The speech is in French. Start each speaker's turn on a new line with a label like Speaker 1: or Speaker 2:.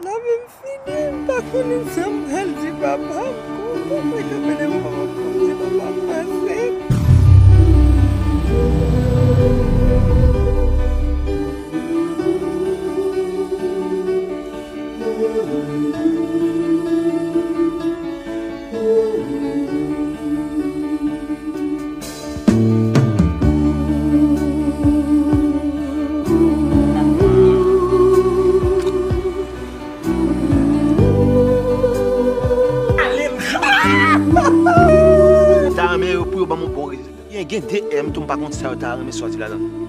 Speaker 1: La même fini, pas qu'on ensemble, elle dit papa, comment est-ce que maman dit papa, c'est
Speaker 2: T'as un meilleur pour mon bon résultat. Il y a un DM, tu me pas compte ça, t'as un sorti là-dedans.